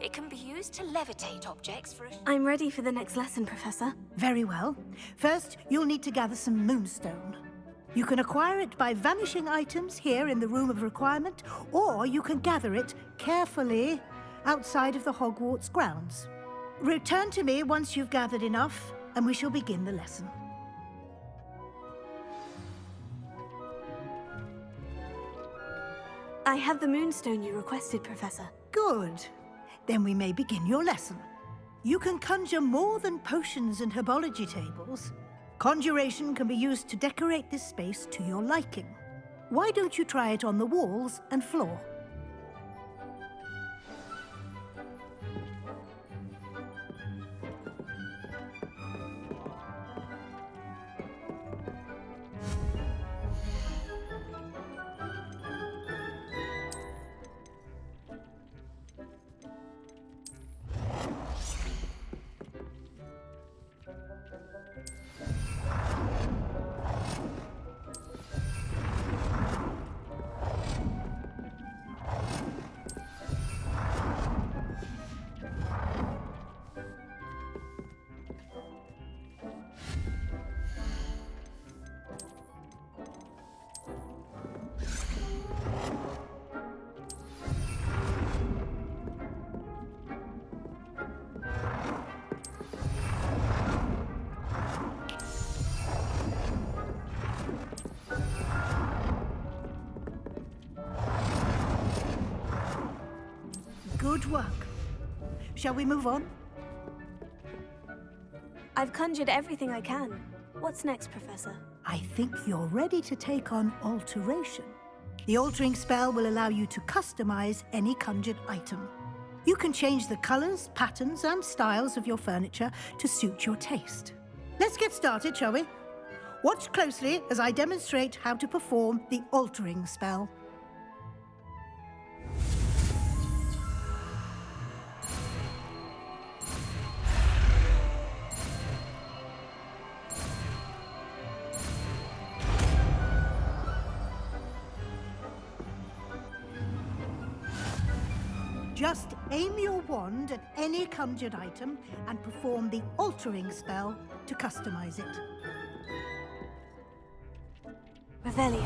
It can be used to levitate objects for a... I'm ready for the next lesson, Professor. Very well. First, you'll need to gather some moonstone. You can acquire it by vanishing items here in the Room of Requirement, or you can gather it carefully outside of the Hogwarts grounds. Return to me once you've gathered enough, and we shall begin the lesson. I have the moonstone you requested, Professor. Good. Then we may begin your lesson. You can conjure more than potions and herbology tables. Conjuration can be used to decorate this space to your liking. Why don't you try it on the walls and floor? Good work. Shall we move on? I've conjured everything I can. What's next, Professor? I think you're ready to take on alteration. The altering spell will allow you to customize any conjured item. You can change the colors, patterns, and styles of your furniture to suit your taste. Let's get started, shall we? Watch closely as I demonstrate how to perform the altering spell. Just aim your wand at any conjured item and perform the altering spell to customize it. Revelio.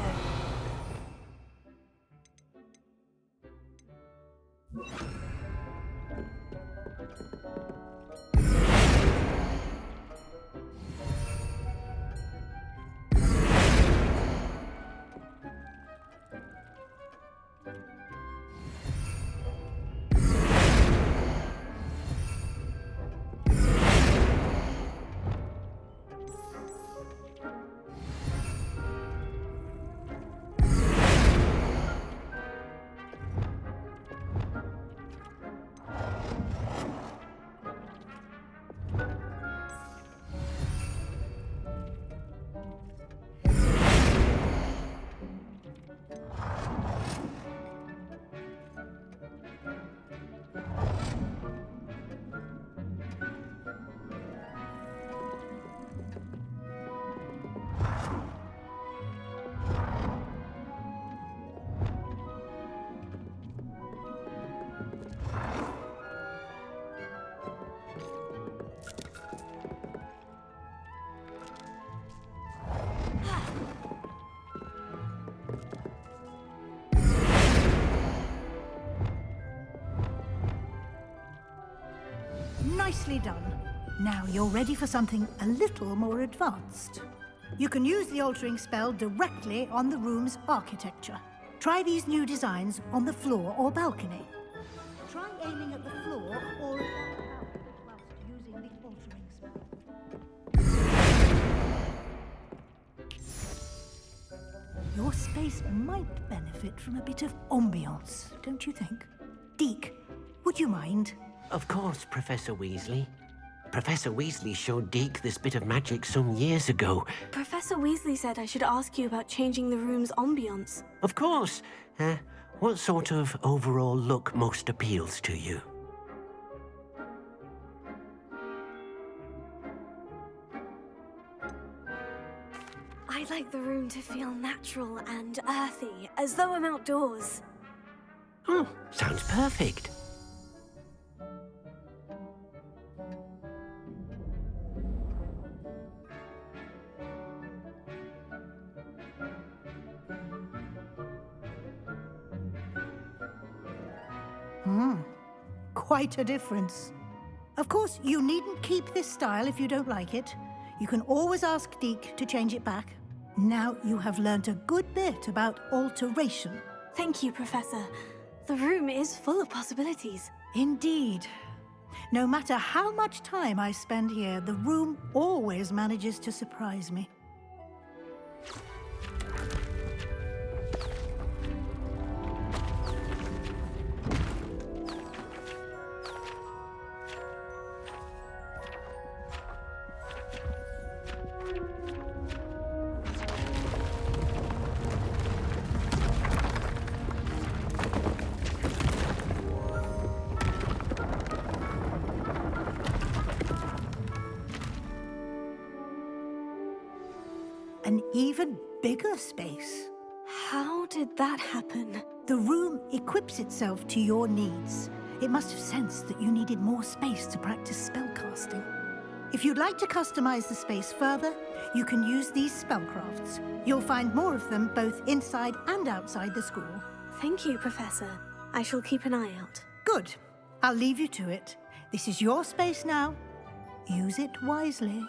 Nicely done. Now you're ready for something a little more advanced. You can use the altering spell directly on the room's architecture. Try these new designs on the floor or balcony. Try aiming at the floor or at the balcony whilst using the altering spell. Your space might benefit from a bit of ambiance, don't you think? Deke, would you mind? Of course, Professor Weasley. Professor Weasley showed Deke this bit of magic some years ago. Professor Weasley said I should ask you about changing the room's ambience. Of course. What sort of overall look most appeals to you? I like the room to feel natural and earthy, as though I'm outdoors. Oh, sounds perfect. Quite a difference. Of course, you needn't keep this style if you don't like it. You can always ask Deke to change it back. Now you have learnt a good bit about alteration. Thank you, Professor. The room is full of possibilities. Indeed. No matter how much time I spend here, the room always manages to surprise me. An even bigger space. How did that happen? The room equips itself to your needs. It must have sensed that you needed more space to practice spellcasting. If you'd like to customize the space further, you can use these spellcrafts. You'll find more of them both inside and outside the school. Thank you, Professor. I shall keep an eye out. Good. I'll leave you to it. This is your space now. Use it wisely.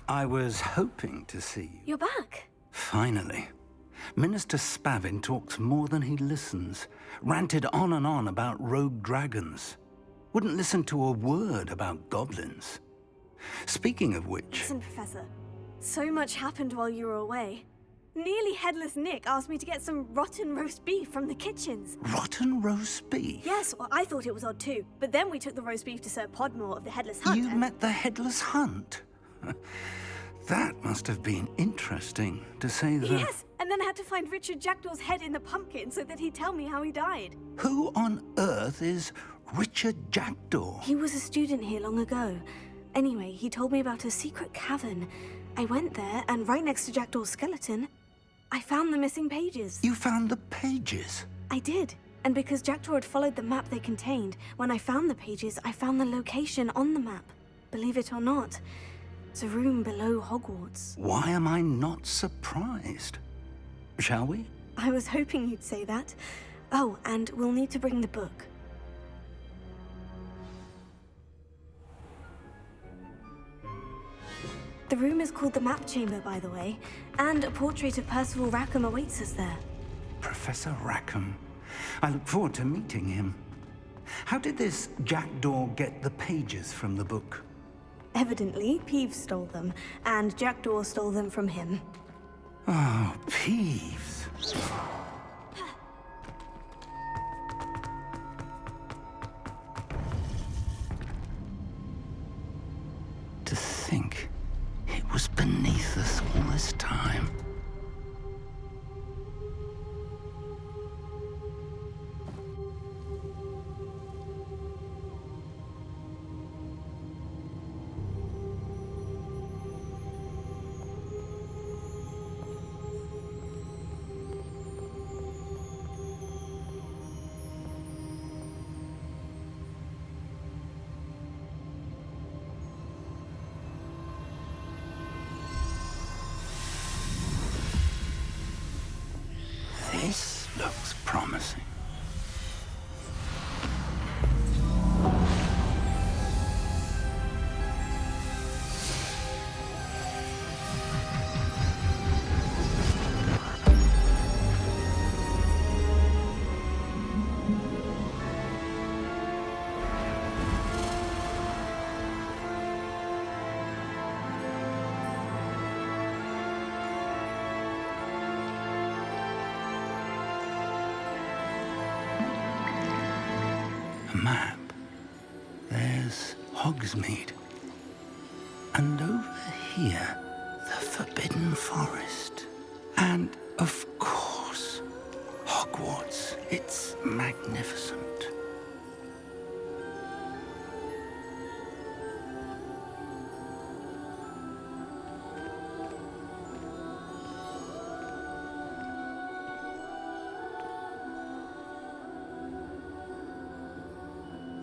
I was hoping to see you. You're back. Finally. Minister Spavin talks more than he listens. Ranted on and on about rogue dragons. Wouldn't listen to a word about goblins. Speaking of which... Listen, Professor. So much happened while you were away. Nearly Headless Nick asked me to get some rotten roast beef from the kitchens. Rotten roast beef? Yes, well, I thought it was odd too. But then we took the roast beef to Sir Podmore of the Headless Hunt. You met the Headless Hunt? That must have been interesting, to say the... Yes, and then I had to find Richard Jackdaw's head in the pumpkin so that he'd tell me how he died. Who on earth is Richard Jackdaw? He was a student here long ago. Anyway, he told me about a secret cavern. I went there, and right next to Jackdaw's skeleton, I found the missing pages. You found the pages? I did. And because Jackdaw had followed the map they contained, when I found the pages, I found the location on the map. Believe it or not, it's a room below Hogwarts. Why am I not surprised? Shall we? I was hoping you'd say that. Oh, and we'll need to bring the book. The room is called the Map Chamber, by the way, and a portrait of Percival Rackham awaits us there. Professor Rackham. I look forward to meeting him. How did this Jackdaw get the pages from the book? Evidently, Peeves stole them, and Jackdaw stole them from him. Oh, Peeves. think it was beneath us all this time? This looks promising. A map. There's Hogsmeade. And over here, the Forbidden Forest. And, of course, Hogwarts. It's magnificent.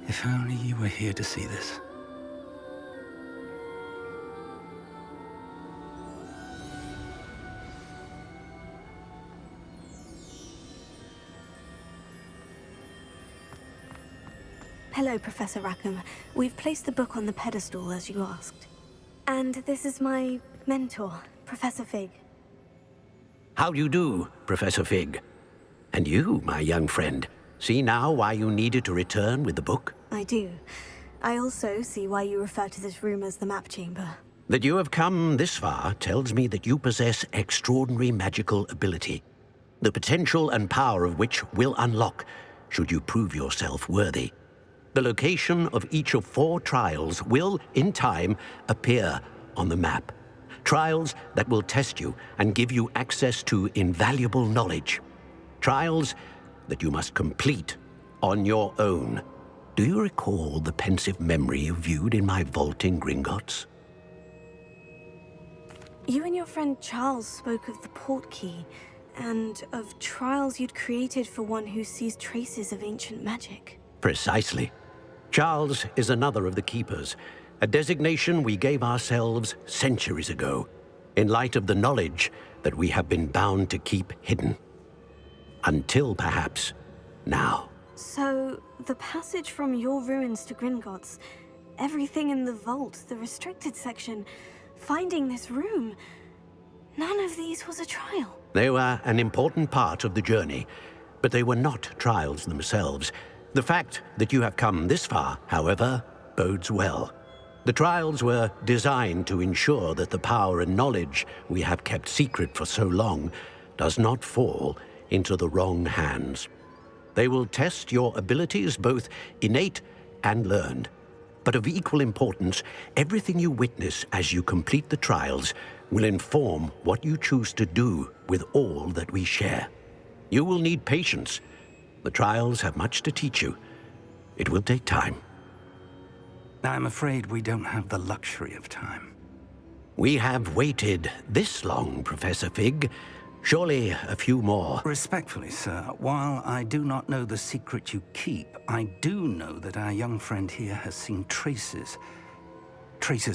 If only you were here to see this. Hello, Professor Rackham. We've placed the book on the pedestal, as you asked. And this is my mentor, Professor Fig. How do you do, Professor Fig? And you, my young friend, see now why you needed to return with the book? I do. I also see why you refer to this room as the map chamber. That you have come this far tells me that you possess extraordinary magical ability, the potential and power of which will unlock should you prove yourself worthy. The location of each of 4 trials will, in time, appear on the map. Trials that will test you and give you access to invaluable knowledge. Trials that you must complete on your own. Do you recall the pensive memory you viewed in my vault in Gringotts? You and your friend Charles spoke of the portkey, and of trials you'd created for one who sees traces of ancient magic. Precisely. Charles is another of the keepers, a designation we gave ourselves centuries ago, in light of the knowledge that we have been bound to keep hidden. Until, perhaps, now. So, the passage from your ruins to Gringotts, everything in the vault, the restricted section, finding this room, none of these was a trial. They were an important part of the journey, but they were not trials themselves. The fact that you have come this far, however, bodes well. The trials were designed to ensure that the power and knowledge we have kept secret for so long does not fall into the wrong hands. They will test your abilities, both innate and learned. But of equal importance, everything you witness as you complete the trials will inform what you choose to do with all that we share. You will need patience. The trials have much to teach you. It will take time. I'm afraid we don't have the luxury of time. We have waited this long, Professor Fig. Surely a few more. Respectfully, sir, while I do not know the secret you keep, I do know that our young friend here has seen traces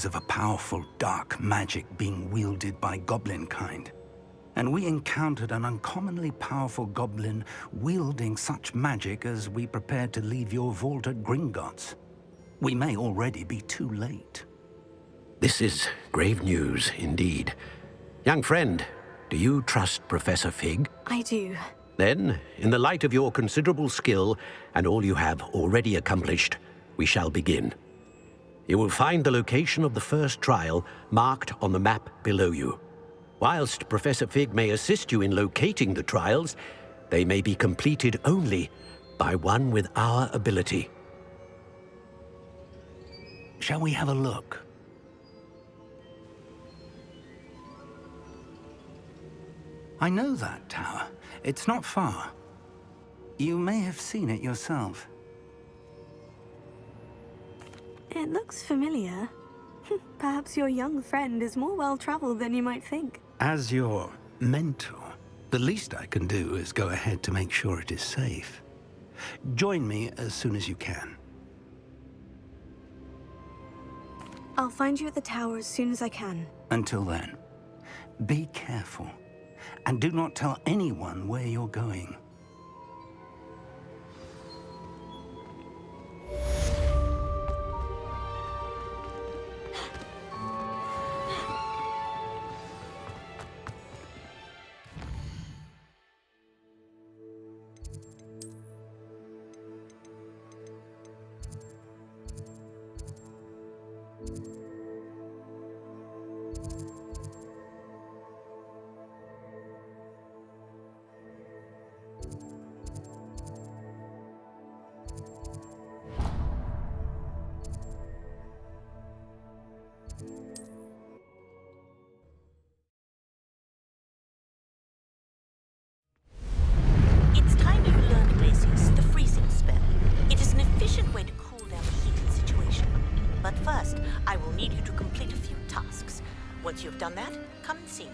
of a powerful dark magic being wielded by goblin kind. And we encountered an uncommonly powerful goblin wielding such magic as we prepared to leave your vault at Gringotts. We may already be too late. This is grave news indeed. Young friend, do you trust Professor Fig? I do. Then, in the light of your considerable skill and all you have already accomplished, we shall begin. You will find the location of the first trial marked on the map below you. Whilst Professor Fig may assist you in locating the trials, they may be completed only by one with our ability. Shall we have a look? I know that tower. It's not far. You may have seen it yourself. It looks familiar. Perhaps your young friend is more well-traveled than you might think. As your mentor, the least I can do is go ahead to make sure it is safe. Join me as soon as you can. I'll find you at the tower as soon as I can. Until then, be careful. And do not tell anyone where you're going. It's time you learned, Glacius, the freezing spell. It is an efficient way to cool down a heated situation. But first, I will need you to complete a few tasks. Once you've done that, come and see me.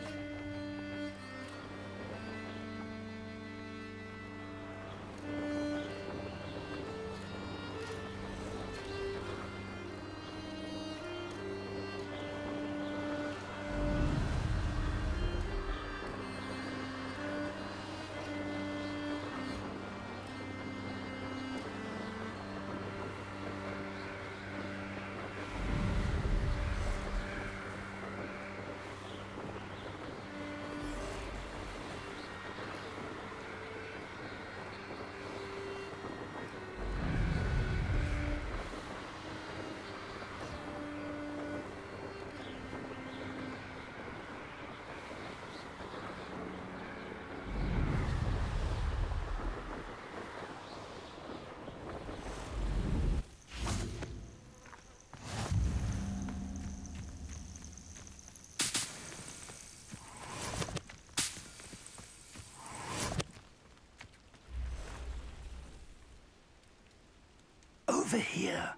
Over here.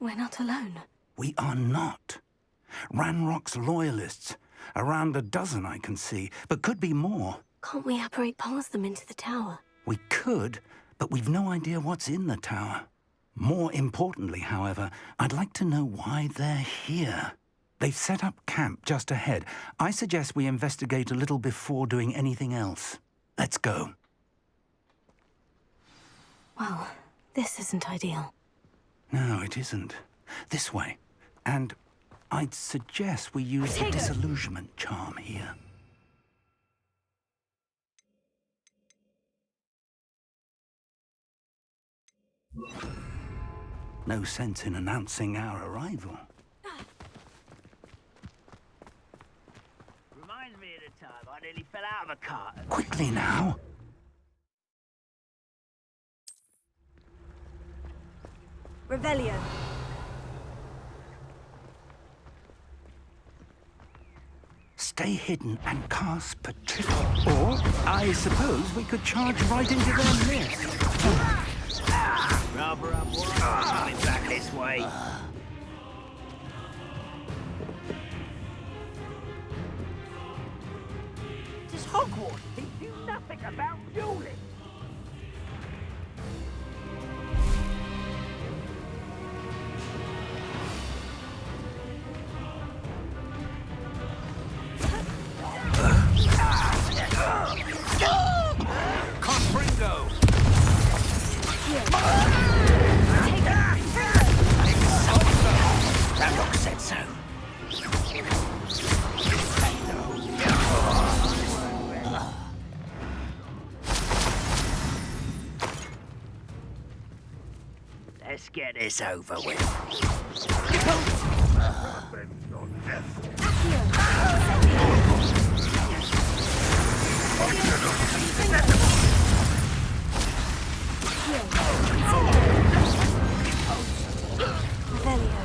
We're not alone. We are not. Ranrock's loyalists. Around a dozen I can see, but could be more. Can't we apparate past them into the tower? We could, but we've no idea what's in the tower. More importantly, however, I'd like to know why they're here. They've set up camp just ahead. I suggest we investigate a little before doing anything else. Let's go. Well, this isn't ideal. No, it isn't. This way. And I'd suggest we use the disillusionment charm here. No sense in announcing our arrival. Reminds me of the time I nearly fell out of a cart. Quickly now. Revelio. Stay hidden and cast Patricia. Or, I suppose we could charge right into their midst. Rather up what? Coming back this way. Does Hogwarts teach you nothing about dueling? Confringo! Ranrock said so. Let's get this over with. Revelio.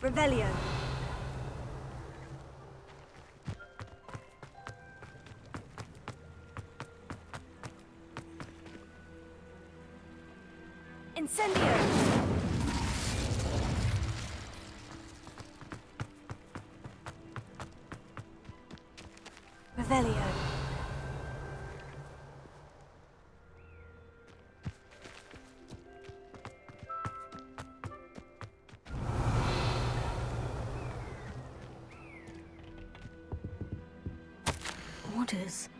Revelio. Incendio. Revelio. Orders.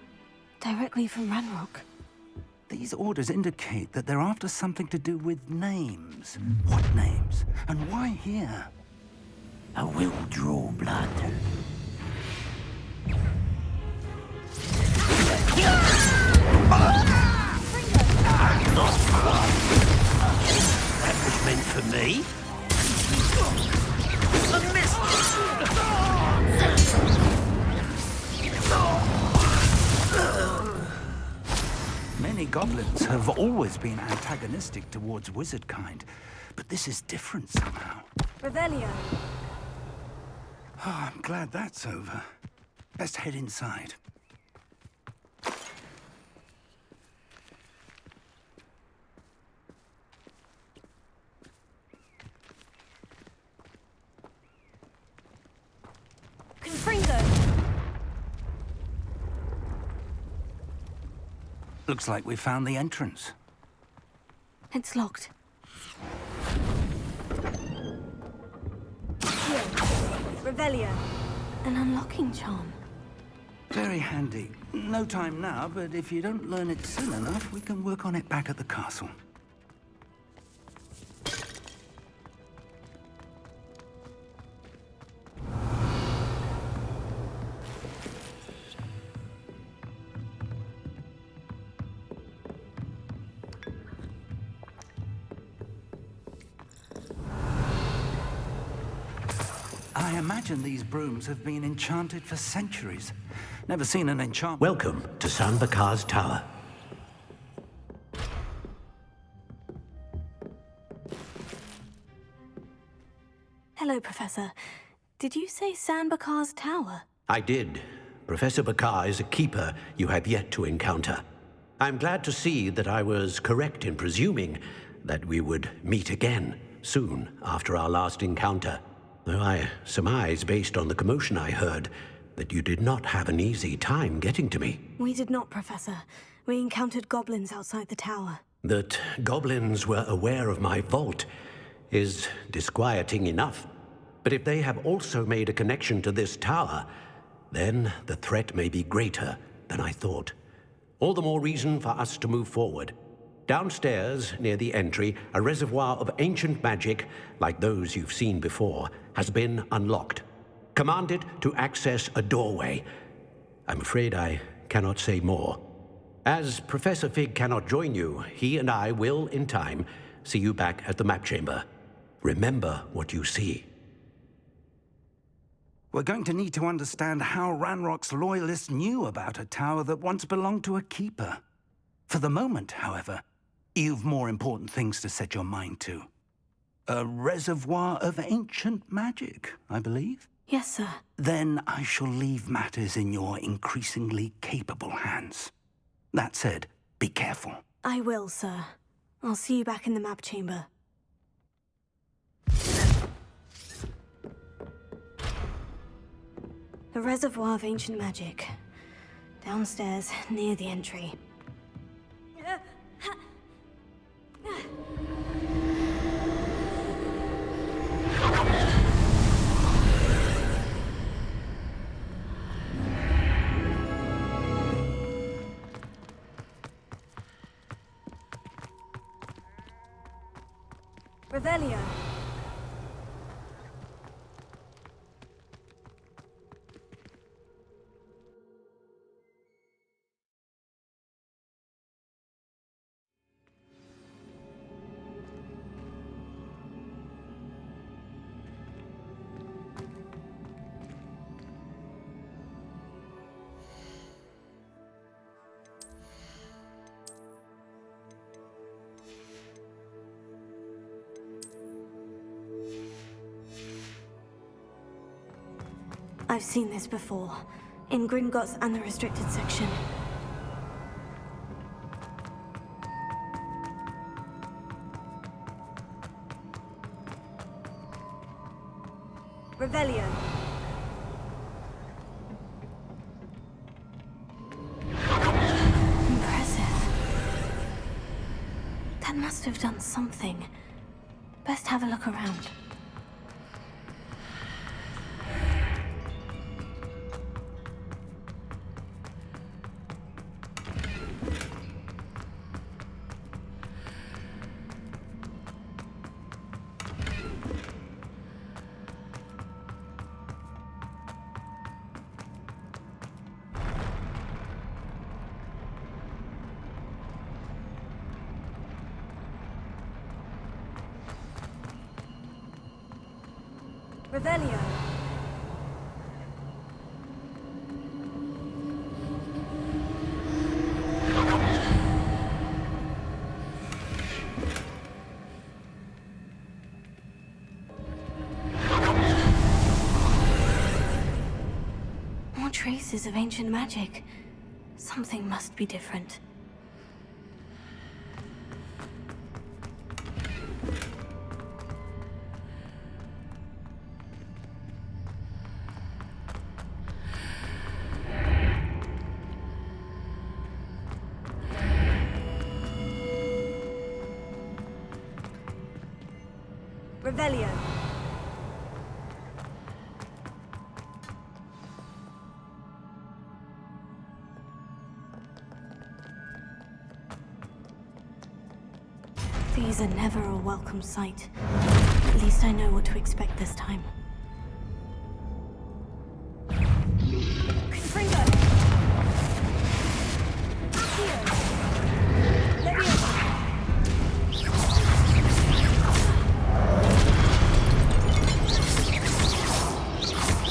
Directly from Ranrock. These orders indicate that they're after something to do with names. What names? And why here? I will draw blood. That was meant for me. Many goblins have always been antagonistic towards wizard kind, but this is different somehow. Revelio. Oh, I'm glad that's over. Let's head inside. Confringo. Looks like we found the entrance. It's locked. Here. Revelio. An unlocking charm. Very handy. No time now, but if you don't learn it soon enough, we can work on it back at the castle. I imagine these brooms have been enchanted for centuries. Never seen an enchantment. Welcome to San Bakar's Tower. Hello, Professor. Did you say San Bakar's Tower? I did. Professor Bakar is a keeper you have yet to encounter. I'm glad to see that I was correct in presuming that we would meet again soon after our last encounter. Though I surmise, based on the commotion I heard, that you did not have an easy time getting to me. We did not, Professor. We encountered goblins outside the tower. That goblins were aware of my vault is disquieting enough. But if they have also made a connection to this tower, then the threat may be greater than I thought. All the more reason for us to move forward. Downstairs, near the entry, a reservoir of ancient magic, like those you've seen before, has been unlocked. Command it to access a doorway. I'm afraid I cannot say more. As Professor Fig cannot join you, he and I will, in time, see you back at the map chamber. Remember what you see. We're going to need to understand how Ranrock's loyalists knew about a tower that once belonged to a keeper. For the moment, however, you've more important things to set your mind to. A reservoir of ancient magic, I believe? Yes, sir. Then I shall leave matters in your increasingly capable hands. That said, be careful. I will, sir. I'll see you back in the map chamber. A reservoir of ancient magic. Downstairs, near the entry. Revelio. I've seen this before. In Gringotts and the restricted section. Revelio. Impressive. That must have done something. Best have a look around. Revelio. More traces of ancient magic. Something must be different. Revelio. These are never a welcome sight. At least I know what to expect this time. Confringo! Accio! Leviosa!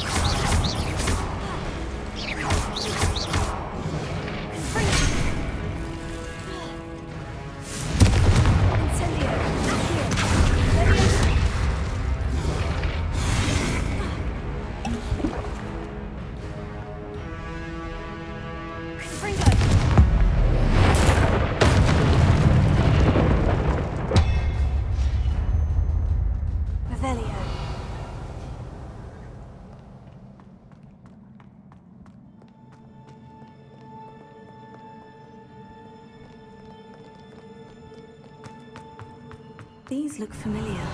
These look familiar.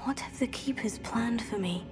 What have the Keepers planned for me?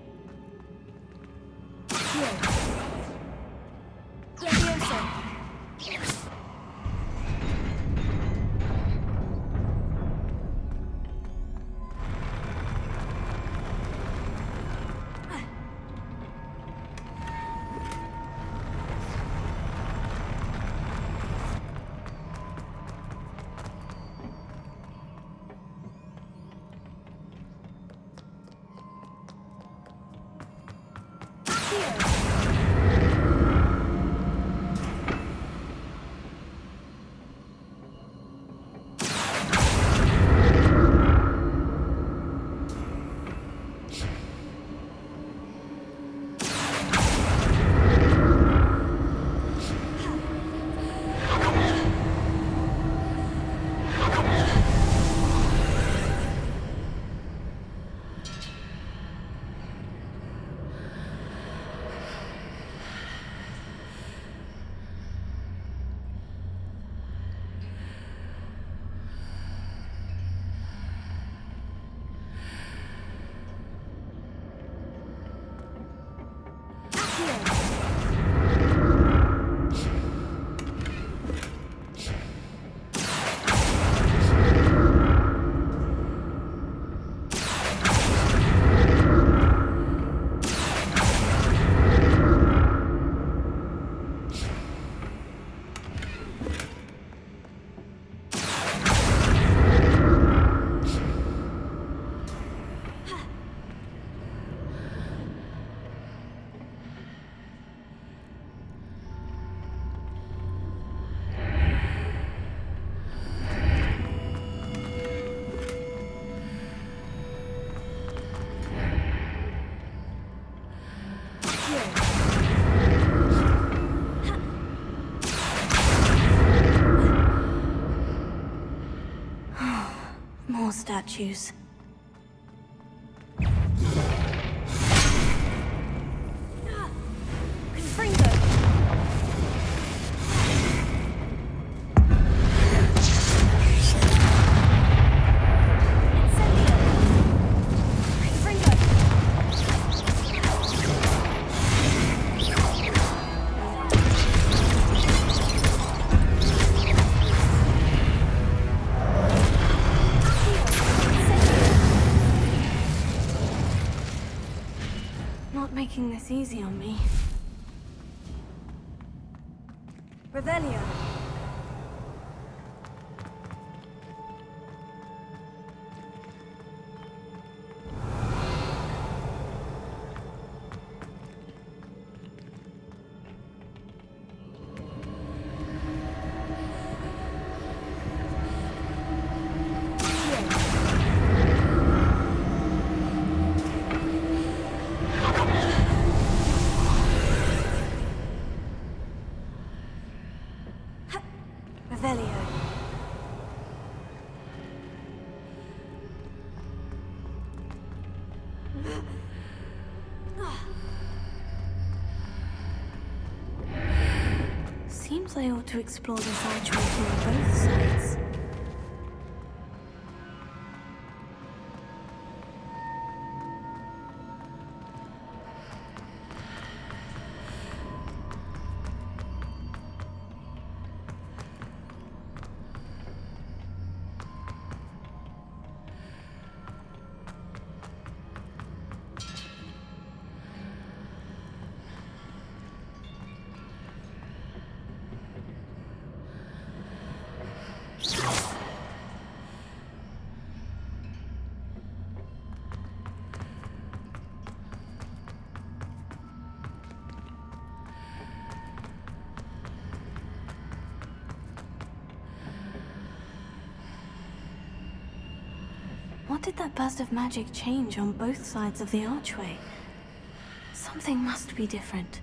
More statues. Confringo! Making this easy on me. Revelio. Seems I ought to explore this archway from both sides. What did that burst of magic change on both sides of the archway? Something must be different.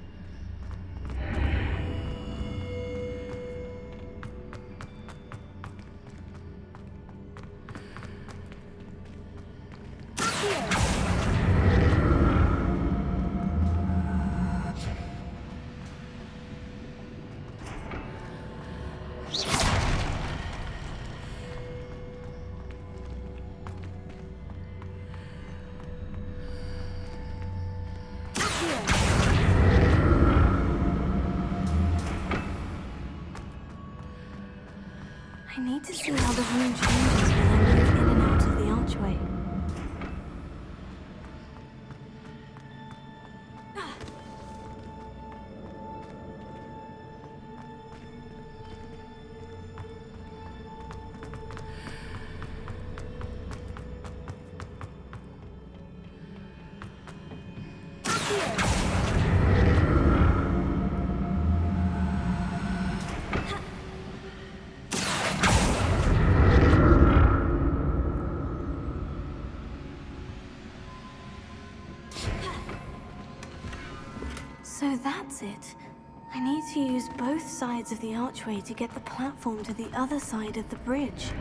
I need to see how the room changes when I move in and out of the archway. So that's it. I need to use both sides of the archway to get the platform to the other side of the bridge.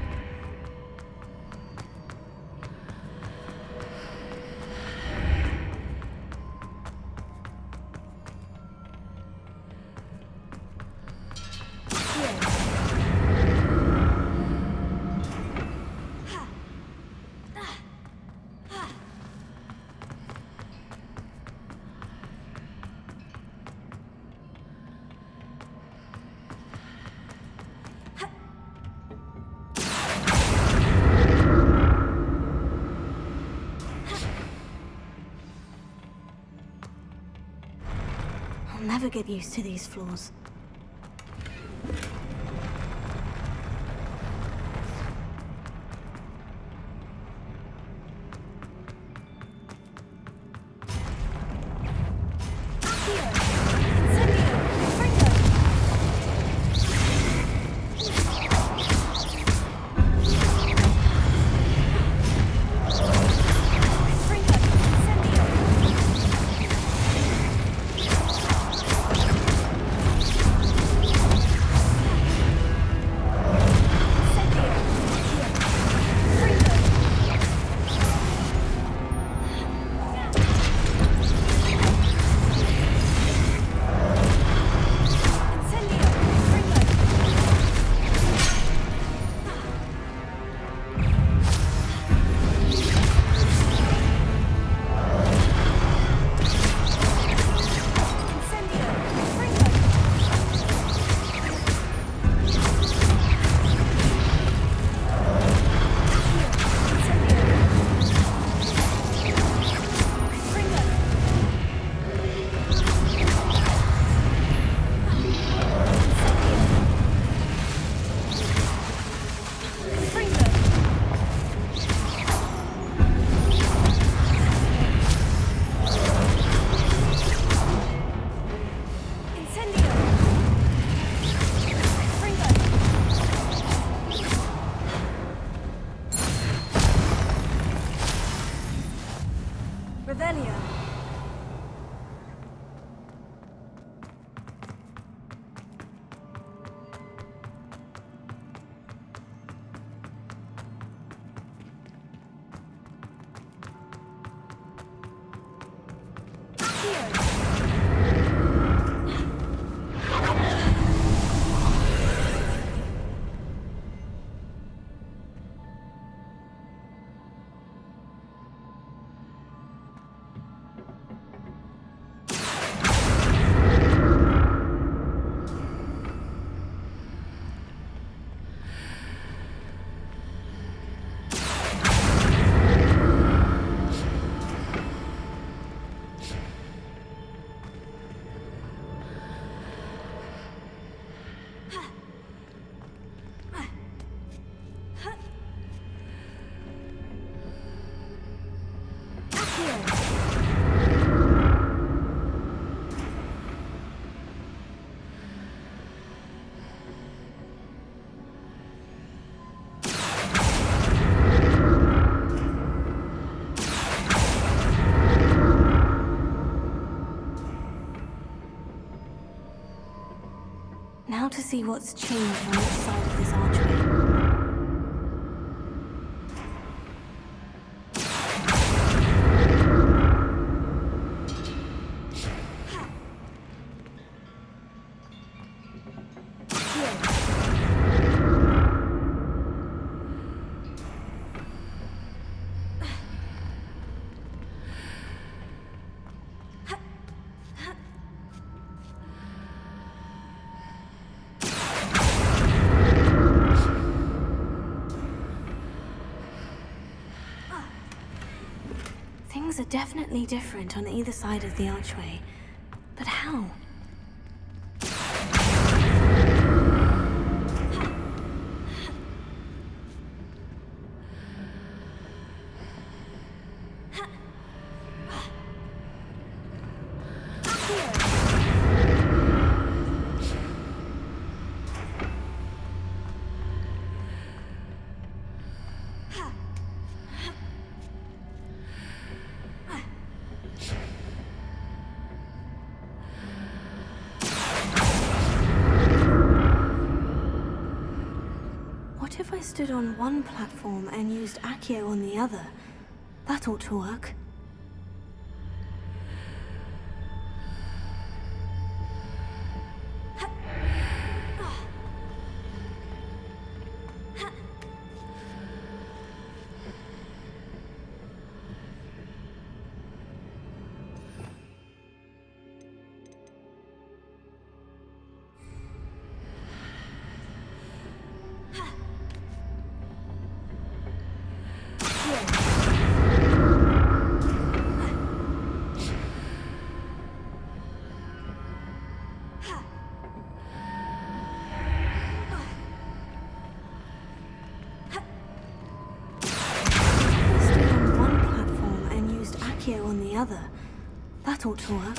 I'll never get used to these floors. see what's changed on each side of this archway. Things are definitely different on either side of the archway. But how? What if I stood on one platform and used Accio on the other? That ought to work. On the other. That ought to work.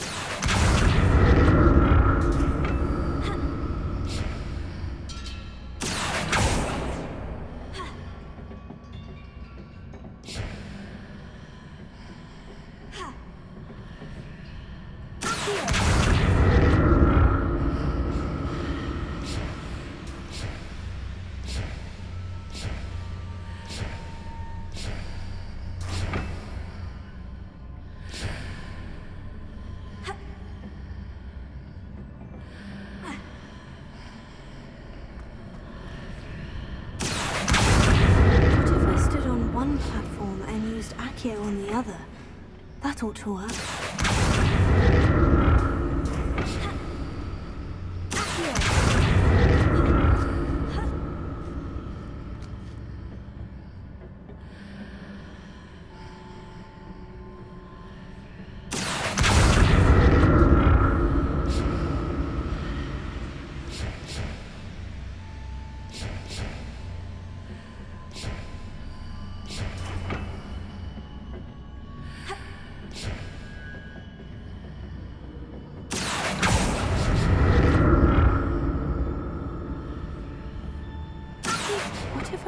One platform and used Accio on the other. That ought to work.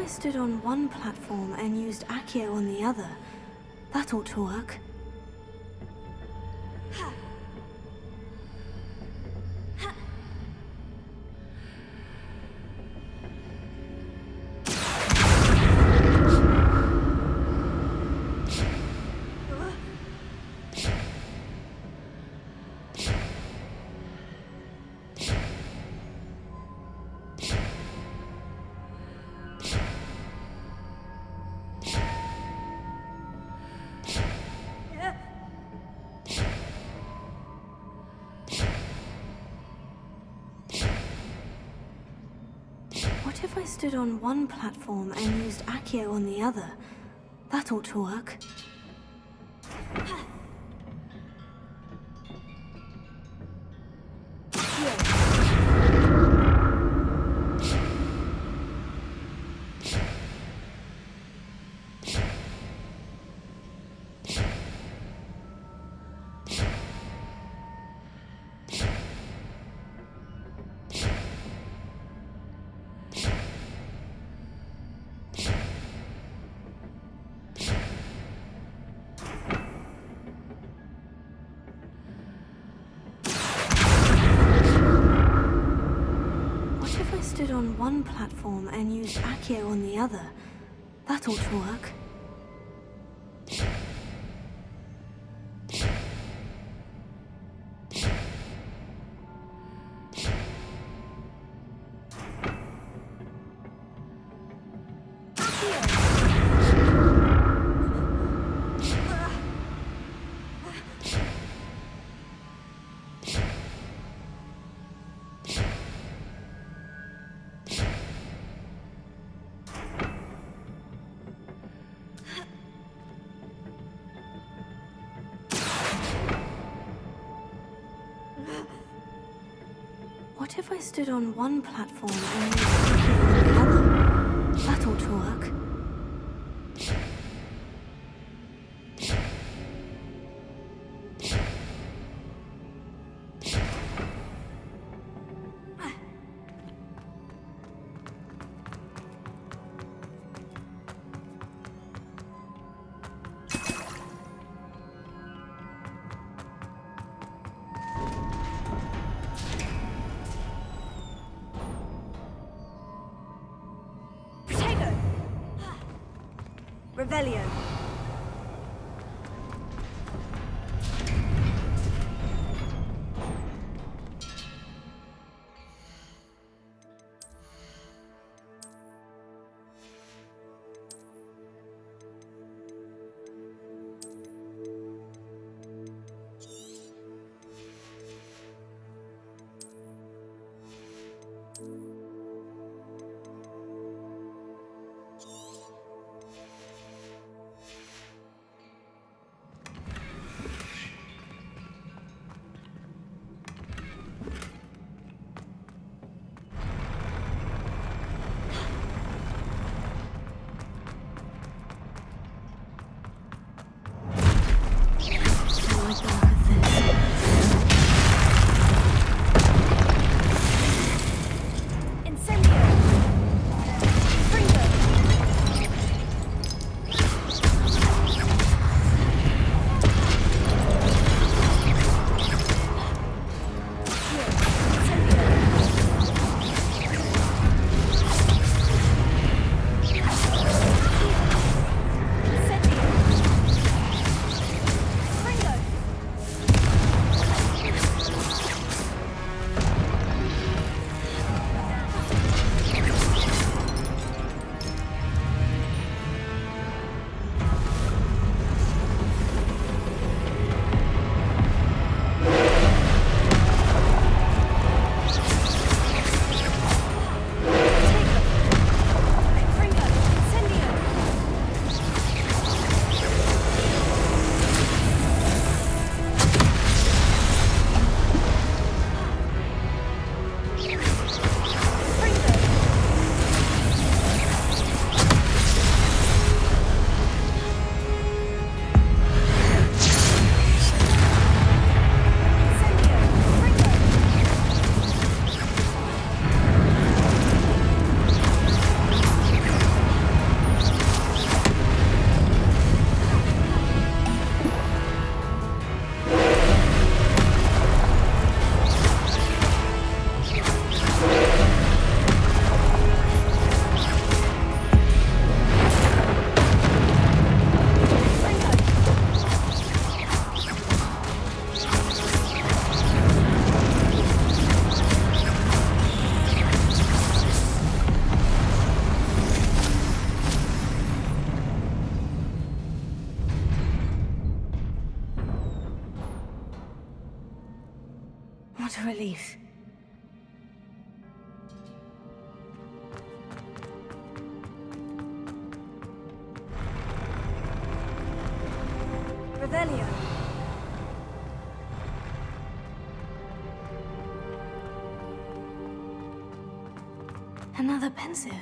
Stood on one platform and used Accio on the other. That ought to work. What if I stood on one platform and used Accio on the other? That ought to work. one platform and use Accio on the other. That ought to work. What if I stood on one platform and used Accio on the other? That ought to work. Revelio. What a relief. Revelio. Another pensive.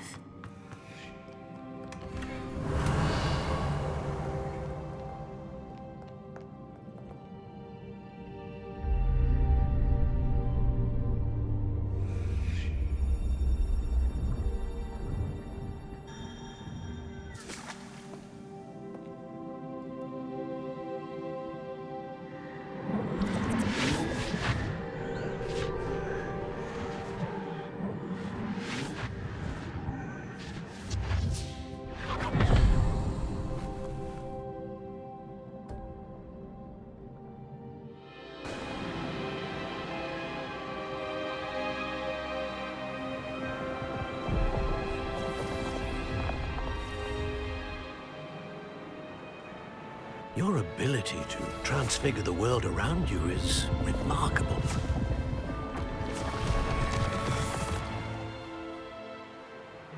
Your ability to transfigure the world around you is remarkable.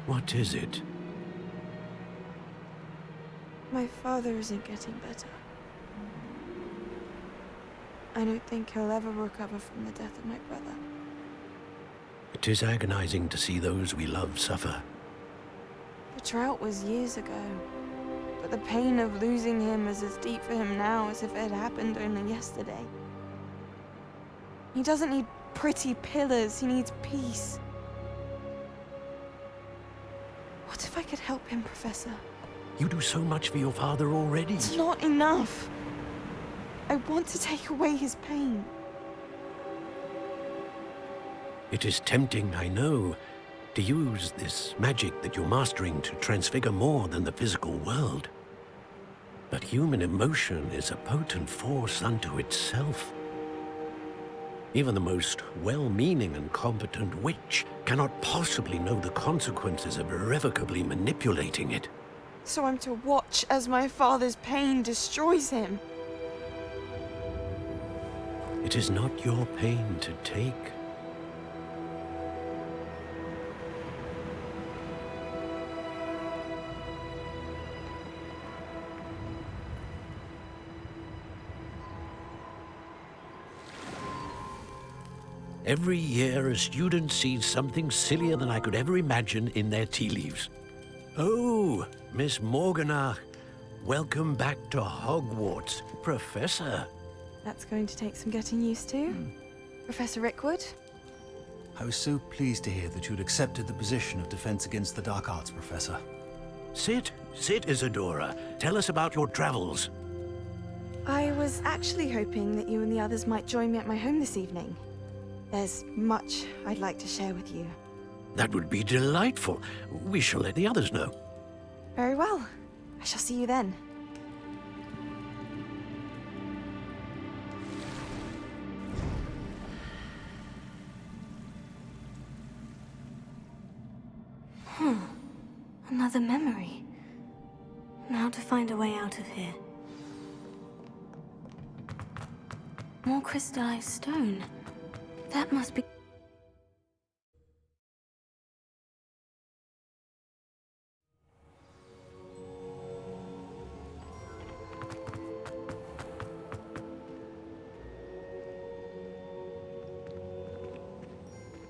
What is it? My father isn't getting better. I don't think he'll ever recover from the death of my brother. It is agonizing to see those we love suffer. The drought was years ago, but the pain of losing him is as deep for him now as if it had happened only yesterday. He doesn't need pretty pillars, he needs peace. What if I could help him, Professor? You do so much for your father already. It's not enough. I want to take away his pain. It is tempting, I know, to use this magic that you're mastering to transfigure more than the physical world. But human emotion is a potent force unto itself. Even the most well-meaning and competent witch cannot possibly know the consequences of irrevocably manipulating it. So I'm to watch as my father's pain destroys him. It is not your pain to take. Every year, a student sees something sillier than I could ever imagine in their tea leaves. Oh, Miss Morganach, welcome back to Hogwarts, Professor. That's going to take some getting used to. Professor Rickwood? I was so pleased to hear that you'd accepted the position of Defense Against the Dark Arts, Professor. Sit, Isadora. Tell us about your travels. I was actually hoping that you and the others might join me at my home this evening. There's much I'd like to share with you. That would be delightful. We shall let the others know. Very well. I shall see you then. Another memory. Now to find a way out of here. More crystallized stone. That must be...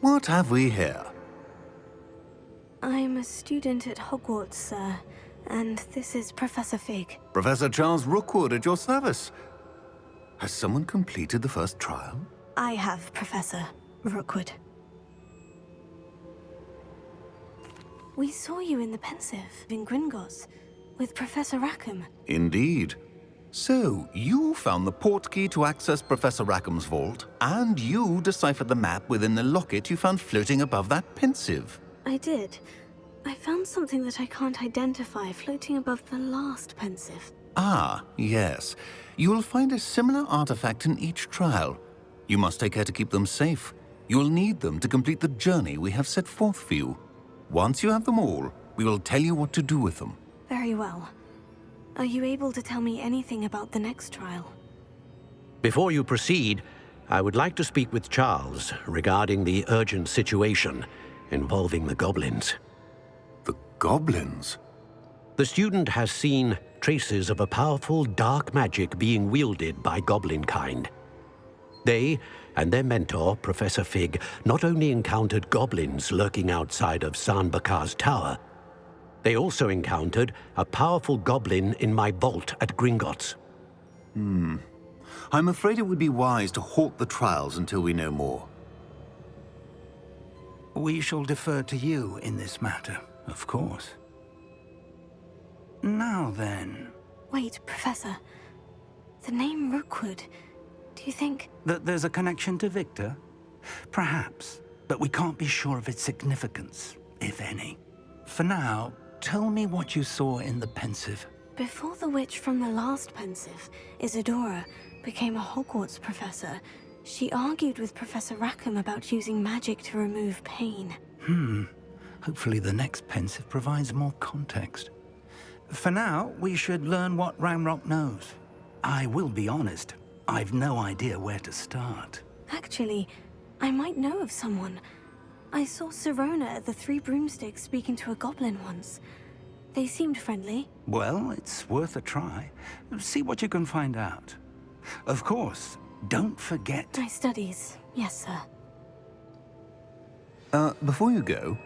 What have we here? I'm a student at Hogwarts, sir. And this is Professor Fig. Professor Charles Rookwood at your service. Has someone completed the first trial? I have, Professor Rookwood. We saw you in the Pensive in Gringotts with Professor Rackham. Indeed. So, you found the portkey to access Professor Rackham's vault, and you deciphered the map within the locket you found floating above that Pensive. I did. I found something that I can't identify floating above the last Pensive. Ah, yes. You will find a similar artifact in each trial. You must take care to keep them safe. You will need them to complete the journey we have set forth for you. Once you have them all, we will tell you what to do with them. Very well. Are you able to tell me anything about the next trial? Before you proceed, I would like to speak with Charles regarding the urgent situation involving the goblins. The goblins? The student has seen traces of a powerful dark magic being wielded by goblin kind. They and their mentor, Professor Fig, not only encountered goblins lurking outside of San Bakar's tower, they also encountered a powerful goblin in my vault at Gringotts. I'm afraid it would be wise to halt the trials until we know more. We shall defer to you in this matter, of course. Now then... Wait, Professor. The name Rookwood. Do you think... That there's a connection to Victor? Perhaps, but we can't be sure of its significance, if any. For now, tell me what you saw in the Pensive. Before the witch from the last Pensive, Isadora, became a Hogwarts professor, she argued with Professor Rackham about using magic to remove pain. Hopefully the next Pensive provides more context. For now, we should learn what Ranrock knows. I will be honest, I've no idea where to start. Actually, I might know of someone. I saw Sirona at the Three Broomsticks speaking to a goblin once. They seemed friendly. Well, it's worth a try. See what you can find out. Of course, don't forget... My studies, yes, sir. Before you go,